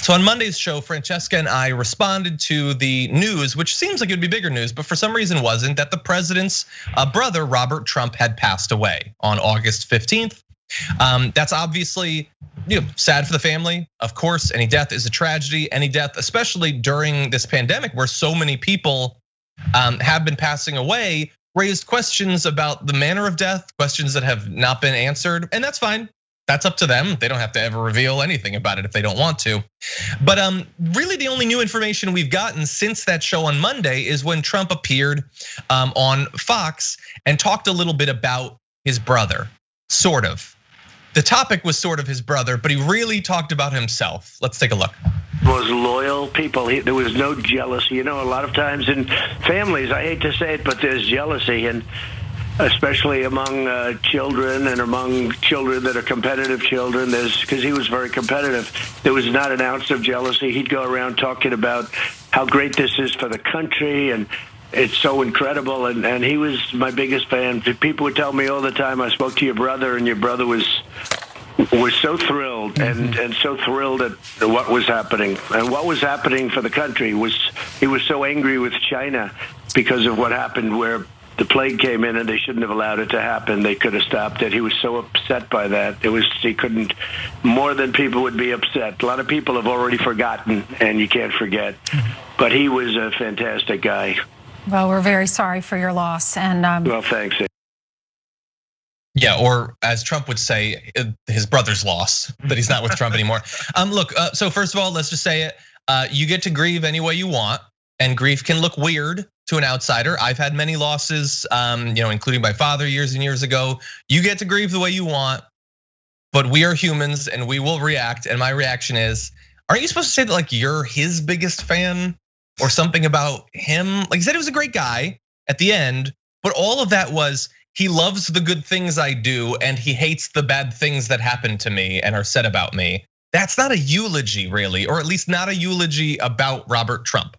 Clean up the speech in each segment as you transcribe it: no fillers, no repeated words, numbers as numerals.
So on Monday's show, Francesca and I responded to the news, which seems like it'd be bigger news, but for some reason wasn't, that the president's brother, Robert Trump, had passed away on August 15th. That's obviously sad for the family. Of course, any death is a tragedy. Any death, especially during this pandemic where so many people have been passing away, raised questions about the manner of death, questions that have not been answered, and that's fine. That's up to them. They don't have to ever reveal anything about it if they don't want to. But really the only new information we've gotten since that show on Monday is when Trump appeared on Fox and talked a little bit about his brother, sort of. The topic was sort of his brother, but he really talked about himself. Let's take a look. Was loyal people. There was no jealousy. A lot of times in families, I hate to say it, but there's jealousy, and especially among children and among children that are competitive children. Because he was very competitive. There was not an ounce of jealousy. He'd go around talking about how great this is for the country and it's so incredible. And he was my biggest fan. People would tell me all the time, I spoke to your brother and your brother was so thrilled and so thrilled at what was happening. And what was happening for the country was he was so angry with China because of what happened where the plague came in and they shouldn't have allowed it to happen. They could have stopped it. He was so upset by that. He couldn't, more than people would be upset. A lot of people have already forgotten, and you can't forget. But he was a fantastic guy. Well, we're very sorry for your loss. And well, thanks. Yeah, or as Trump would say, his brother's loss, that he's not with Trump anymore. Look, so first of all, let's just say it. You get to grieve any way you want, and grief can look weird to an outsider. I've had many losses, including my father years and years ago. You get to grieve the way you want, but we are humans and we will react. And my reaction is, aren't you supposed to say that like you're his biggest fan or something about him? Like he said he was a great guy at the end, but all of that was, he loves the good things I do and he hates the bad things that happen to me and are said about me. That's not a eulogy really, or at least not a eulogy about Robert Trump.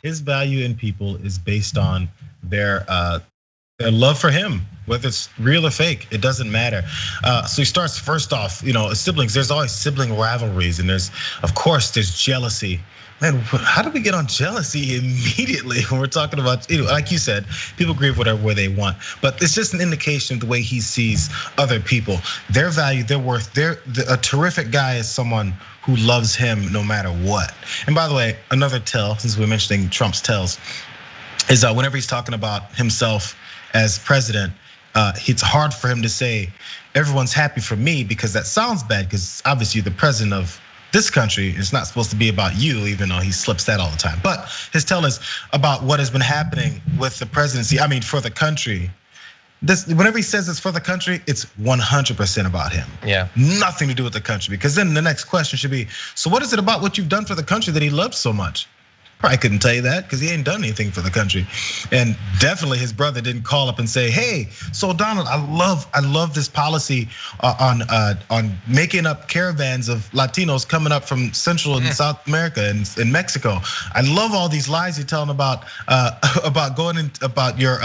His value in people is based on their love for him, whether it's real or fake, it doesn't matter. So he starts first off, siblings, there's always sibling rivalries and there's jealousy. Man, how do we get on jealousy immediately when we're talking about, like you said, people grieve whatever way they want, but it's just an indication of the way he sees other people, their value, their worth. A terrific guy is someone who loves him no matter what. And by the way, another tell, since we're mentioning Trump's tells, is whenever he's talking about himself as president, it's hard for him to say everyone's happy for me because that sounds bad because obviously you're the president of this country. It's not supposed to be about you, even though he slips that all the time. But his tell is about what has been happening with the presidency. I mean, for the country. Whenever he says it's for the country, it's 100% about him. Yeah. Nothing to do with the country. Because then the next question should be, so what is it about what you've done for the country that he loves so much? Probably couldn't tell you that because he ain't done anything for the country. And definitely his brother didn't call up and say, hey, so Donald, I love this policy on making up caravans of Latinos coming up from Central and South America and in Mexico. I love all these lies you're telling about going in, about your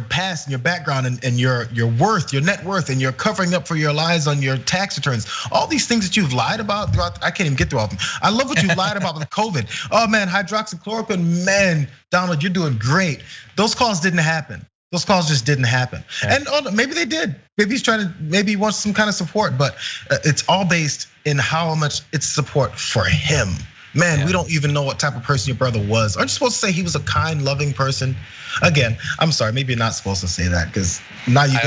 past and your background and your worth, your net worth, and you're covering up for your lies on your tax returns. All these things that you've lied about throughout, I can't even get through all of them. I love what you lied about with COVID. Oh man, hydroxychloroquine, man, Donald, you're doing great. Those calls didn't happen. Those calls just didn't happen. Yeah. And maybe they did. Maybe he's maybe he wants some kind of support, but it's all based in how much it's support for him. Man, we don't even know what type of person your brother was. Aren't you supposed to say he was a kind, loving person? Again, I'm sorry, maybe you're not supposed to say that because now you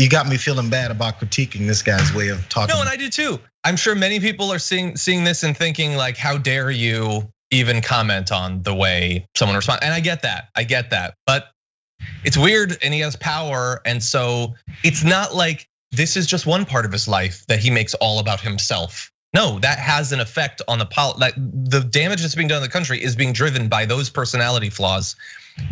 got me feeling bad about critiquing this guy's way of talking. No, and I do too. I'm sure many people are seeing this and thinking like, how dare you even comment on the way someone responds? And I get that, but it's weird and he has power. And so it's not like this is just one part of his life that he makes all about himself. No, that has an effect on the damage that's being done in the country is being driven by those personality flaws.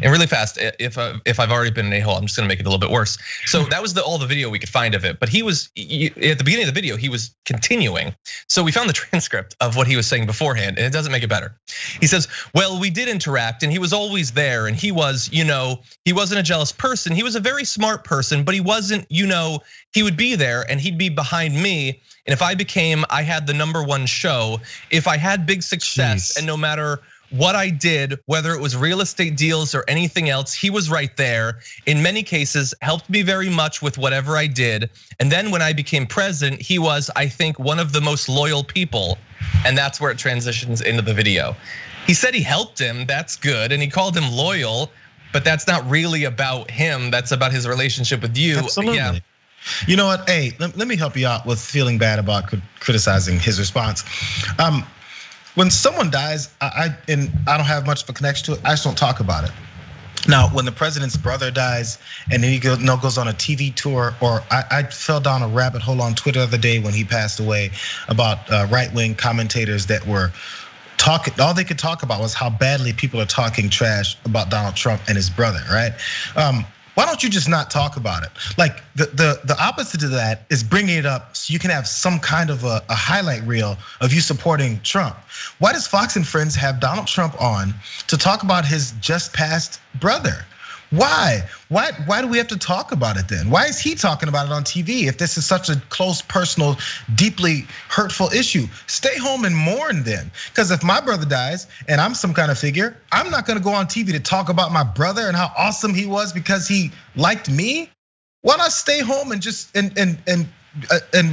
And really fast, if I've already been an a-hole, I'm just gonna make it a little bit worse. So that was all the video we could find of it. But he was, at the beginning of the video, he was continuing. So we found the transcript of what he was saying beforehand, and it doesn't make it better. He says, well, we did interact and he was always there, and he was, he wasn't a jealous person. He was a very smart person, but he wasn't, he would be there and he'd be behind me. And if I had the #1 show, if I had big success, and no matter what I did, whether it was real estate deals or anything else, he was right there. In many cases, helped me very much with whatever I did. And then when I became president, he was, I think, one of the most loyal people. And that's where it transitions into the video. He said he helped him, that's good. And he called him loyal, but that's not really about him. That's about his relationship with you. Absolutely. Yeah. You know what? Hey, let me help you out with feeling bad about criticizing his response. When someone dies, I don't have much of a connection to it. I just don't talk about it. Now, when the president's brother dies and then he goes on a TV tour, or I fell down a rabbit hole on Twitter the other day when he passed away about right-wing commentators that were talking. All they could talk about was how badly people are talking trash about Donald Trump and his brother, right? Why don't you just not talk about it? Like the opposite of that is bringing it up so you can have some kind of a highlight reel of you supporting Trump. Why does Fox and Friends have Donald Trump on to talk about his just passed brother? Why do we have to talk about it then? Why is he talking about it on TV if this is such a close, personal, deeply hurtful issue? Stay home and mourn then. Because if my brother dies and I'm some kind of figure, I'm not gonna go on TV to talk about my brother and how awesome he was because he liked me. Why not stay home and just and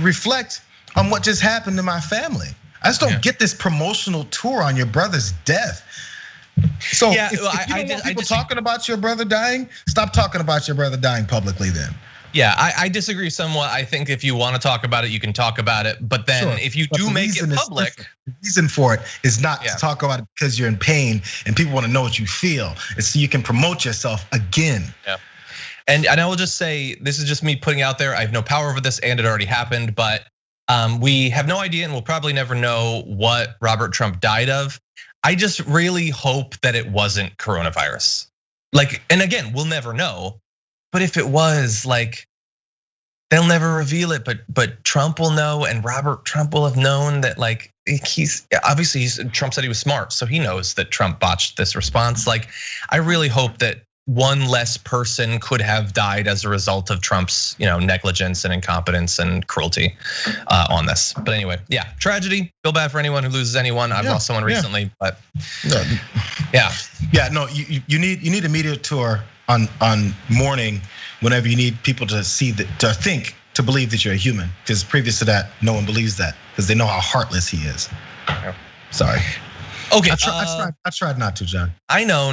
reflect on what just happened to my family? I just don't get this promotional tour on your brother's death. So if you don't want people talking about your brother dying, stop talking about your brother dying publicly then. Yeah, I disagree somewhat. I think if you want to talk about it, you can talk about it. But then if you do make it public, the reason for it is not to talk about it because you're in pain and people want to know what you feel. It's so you can promote yourself again. Yeah. And I will just say, this is just me putting out there. I have no power over this, and it already happened. But we have no idea, and we'll probably never know what Robert Trump died of. I just really hope that it wasn't coronavirus. And again, we'll never know. But if it was, they'll never reveal it. But Trump will know, and Robert Trump will have known that, Trump said he was smart, so he knows that Trump botched this response. I really hope that one less person could have died as a result of Trump's, negligence and incompetence and cruelty on this. But anyway, tragedy. Feel bad for anyone who loses anyone. I've lost someone recently, but yeah. No, you need a media tour on mourning whenever you need people to see that, to believe that you're a human. Because previous to that, no one believes that because they know how heartless he is. Sorry. Okay, I tried not to, John. I know.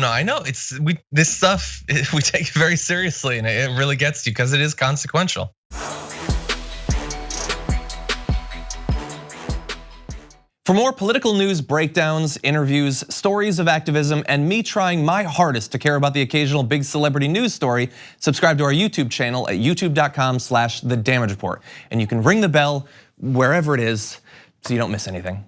This stuff we take it very seriously, and it really gets you because it is consequential. For more political news breakdowns, interviews, stories of activism, and me trying my hardest to care about the occasional big celebrity news story, subscribe to our YouTube channel at youtube.com/The Damage Report, and you can ring the bell wherever it is so you don't miss anything.